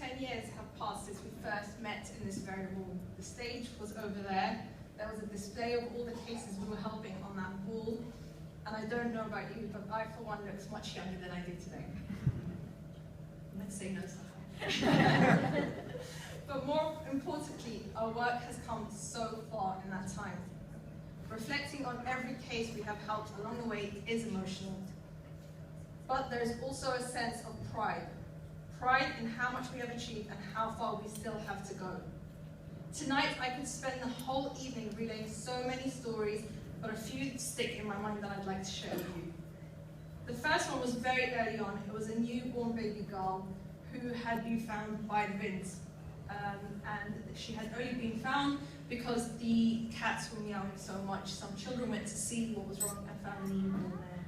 10 years have passed since we first met in this very room. The stage was over there. There was a display of all the cases we were helping on that wall. And I don't know about you, but I, for one, look much younger than I do today. Let's say no stuff. But more importantly, our work has come so far in that time. Reflecting on every case we have helped along the way is emotional. But there is also a sense of pride. Pride in how much we have achieved and how far we still have to go. Tonight, I could spend the whole evening relaying so many stories, but a few stick in my mind that I'd like to share with you. The first one was very early on. It was a newborn baby girl who had been found by the bins. And she had only been found because the cats were meowing so much. Some children went to see what was wrong and found the newborn there.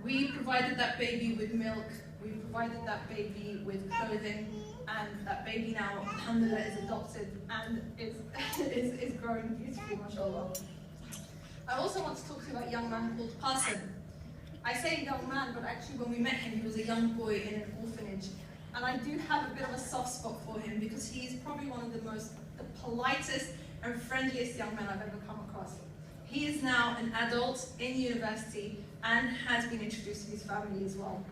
We provided that baby with milk, we provided that baby with clothing, and that baby now, alhamdulillah, is adopted and is growing beautifully, mashallah. I also want to talk to you about a young man called Qasim. I say young man, but actually when we met him, he was a young boy in an orphanage. And I do have a bit of a soft spot for him because he is probably one of the politest and friendliest young men I've ever come across. He is now an adult in university and has been introduced to his family as well.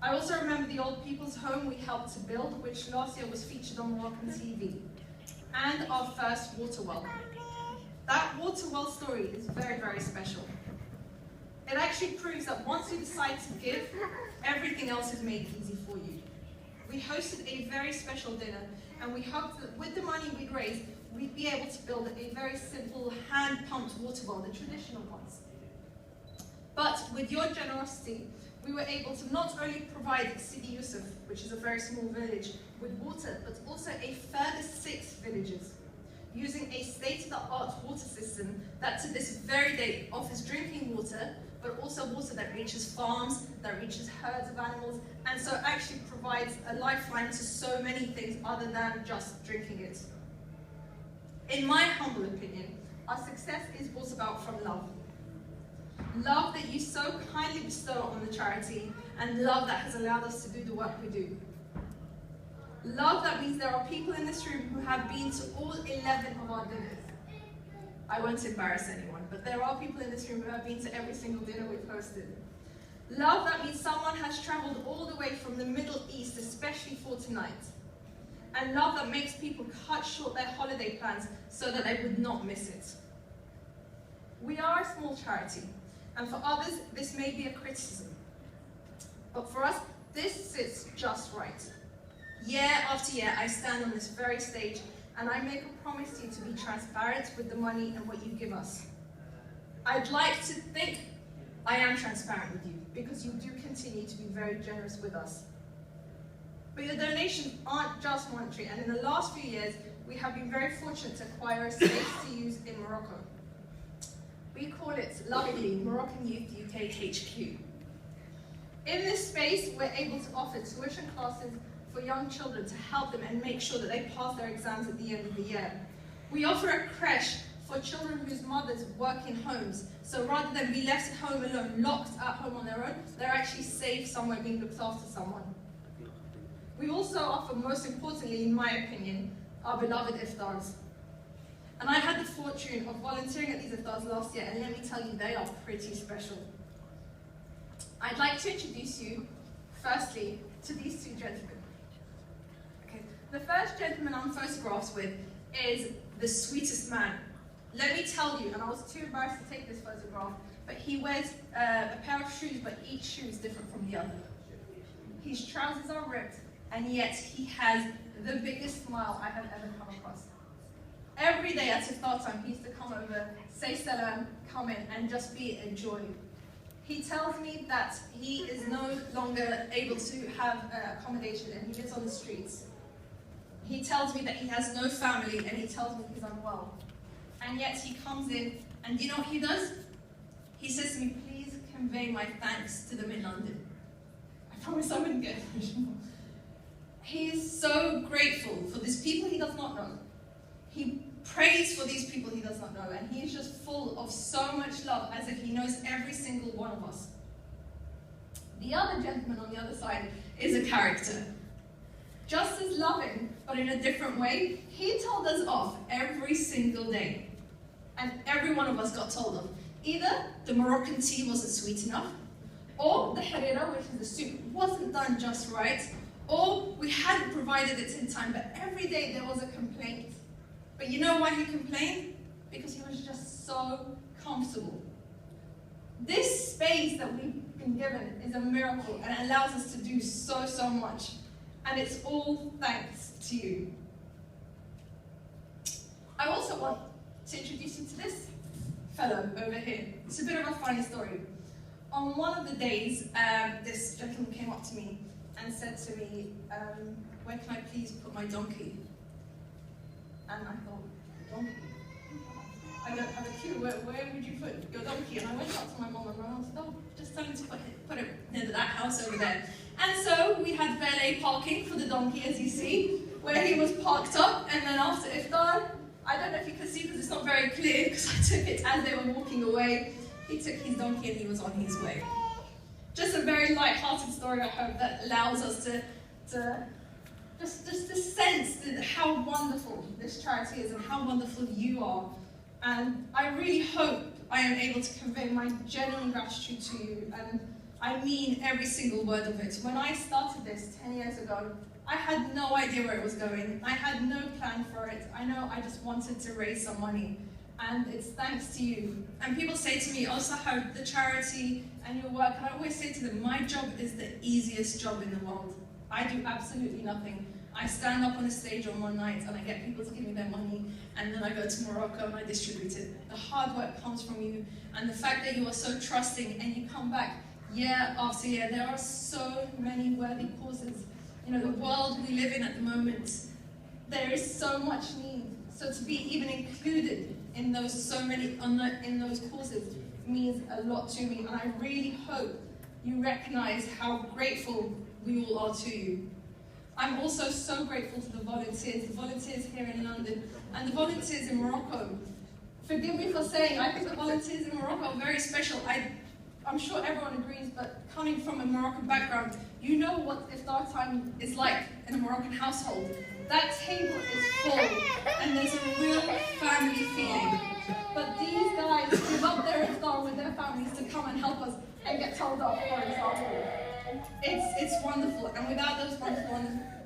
I also remember the old people's home we helped to build, which last year was featured on Moroccan TV, and our first water well. That water well story is very, very special. It actually proves that once you decide to give, everything else is made easy for you. We hosted a very special dinner, and we hoped that with the money we'd raised, we'd be able to build a very simple hand-pumped water well, the traditional ones. But with your generosity, we were able to not only provide Sidi Yusuf, which is a very small village, with water, but also a further 6 villages, using a state-of-the-art water system that to this very day offers drinking water, but also water that reaches farms, that reaches herds of animals, and so actually provides a lifeline to so many things other than just drinking it. In my humble opinion, our success is brought about from love. Love that you so kindly bestow on the charity, and love that has allowed us to do the work we do. Love that means there are people in this room who have been to all 11 of our dinners. I won't embarrass anyone, but there are people in this room who have been to every single dinner we've hosted. Love that means someone has traveled all the way from the Middle East, especially for tonight. And love that makes people cut short their holiday plans so that they would not miss it. We are a small charity, and for others, this may be a criticism. But for us, this sits just right. Year after year, I stand on this very stage and I make a promise to you to be transparent with the money and what you give us. I'd like to think I am transparent with you because you do continue to be very generous with us. But your donations aren't just monetary, and in the last few years, we have been very fortunate to acquire a space to use in Morocco. We call it lovingly Moroccan Youth UK HQ. In this space, we're able to offer tuition classes for young children to help them and make sure that they pass their exams at the end of the year. We offer a creche for children whose mothers work in homes, so rather than be left at home alone, locked at home on their own, they're actually safe somewhere being looked after someone. We also offer, most importantly, in my opinion, our beloved iftars. And I had the fortune of volunteering at these iftars last year, and let me tell you, they are pretty special. I'd like to introduce you, firstly, to these 2 gentlemen. The first gentleman I'm photographed with is the sweetest man. Let me tell you, and I was too embarrassed to take this photograph, but he wears a pair of shoes, but each shoe is different from the other. His trousers are ripped, and yet he has the biggest smile I have ever come across. Every day at iftar time, he used to come over, say salam, come in, and just be a joy. He tells me that he is no longer able to have accommodation, and he lives on the streets. He tells me that he has no family, and he tells me he's unwell. And yet he comes in, and you know what he does? He says to me, please convey my thanks to them in London. I promise I wouldn't get emotional. He is so grateful for these people he does not know. He prays for these people he does not know, and he is just full of so much love, as if he knows every single one of us. The other gentleman on the other side is a character. just as loving, but in a different way. He told us off every single day. And every one of us got told off. Either the Moroccan tea wasn't sweet enough, or the harira, which is the soup, wasn't done just right, or we hadn't provided it in time, but every day there was a complaint. But you know why he complained? Because he was just so comfortable. This space that we've been given is a miracle, and it allows us to do so, so much. And it's all thanks to you. I also want to introduce you to this fellow over here. It's a bit of a funny story. On one of the days, this gentleman came up to me and said to me, where can I please put my donkey? And I thought, donkey? I don't have a clue. Where would you put your donkey? And I went up to my mom and my mom said, oh, just tell him to put it near that house over there. And so we had valet parking for the donkey, as you see, where he was parked up. And then after iftar, I don't know if you can see because it's not very clear because I took it as they were walking away. He took his donkey and he was on his way. Just a very light-hearted story, I hope, that allows us to sense how wonderful this charity is and how wonderful you are. And I really hope I am able to convey my genuine gratitude to you, and I mean every single word of it. When I started this 10 years ago, I had no idea where it was going. I had no plan for it. I know I just wanted to raise some money, and it's thanks to you. And people say to me, oh, Sahar, the charity and your work, and I always say to them, my job is the easiest job in the world. I do absolutely nothing. I stand up on a stage on one night and I get people to give me their money, and then I go to Morocco and I distribute it. The hard work comes from you, and the fact that you are so trusting and you come back year after year. There are so many worthy causes. You know, the world we live in at the moment, there is so much need. So to be even included in those in those causes means a lot to me, and I really hope you recognize how grateful we all are to you. I'm also so grateful to the volunteers here in London, and the volunteers in Morocco. Forgive me for saying, I think the volunteers in Morocco are very special. I'm sure everyone agrees, but coming from a Moroccan background, you know what iftar time is like in a Moroccan household. That table is full, and there's a real family feeling. But these guys give up their iftar with their families to come and help us and get told off, for example. It's wonderful, and without those wonderful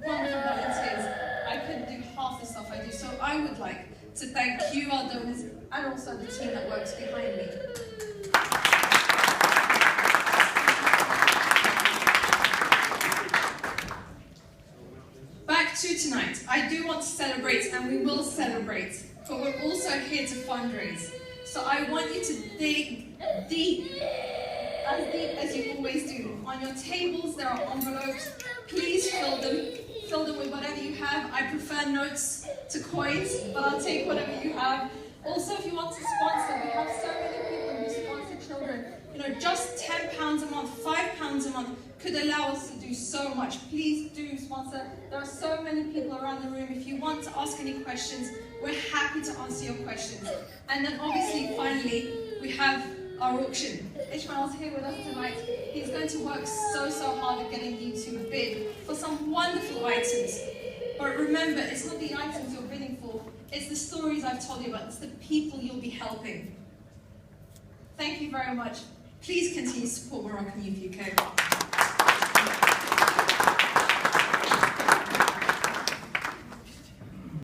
volunteers, I couldn't do half the stuff I do. So I would like to thank you, our donors, and also the team that works behind me. Back to tonight. I do want to celebrate, and we will celebrate, but we're also here to fundraise. So I want you to dig deep as you always do. On your tables there are envelopes. Please fill them with whatever you have. I prefer notes to coins, but I'll take whatever you have. Also, if you want to sponsor, we have so many people who sponsor children. You know, just £10 a month, £5 a month could allow us to do so much. Please do sponsor. There are so many people around the room. If you want to ask any questions, we're happy to answer your questions. And then obviously, finally, we have our auction. Ishmael's here with us tonight. He's going to work so hard at getting you to bid for some wonderful items. But remember, it's not the items you're bidding for, it's the stories I've told you about, it's the people you'll be helping. Thank you very much. Please continue to support Moroccan Youth UK.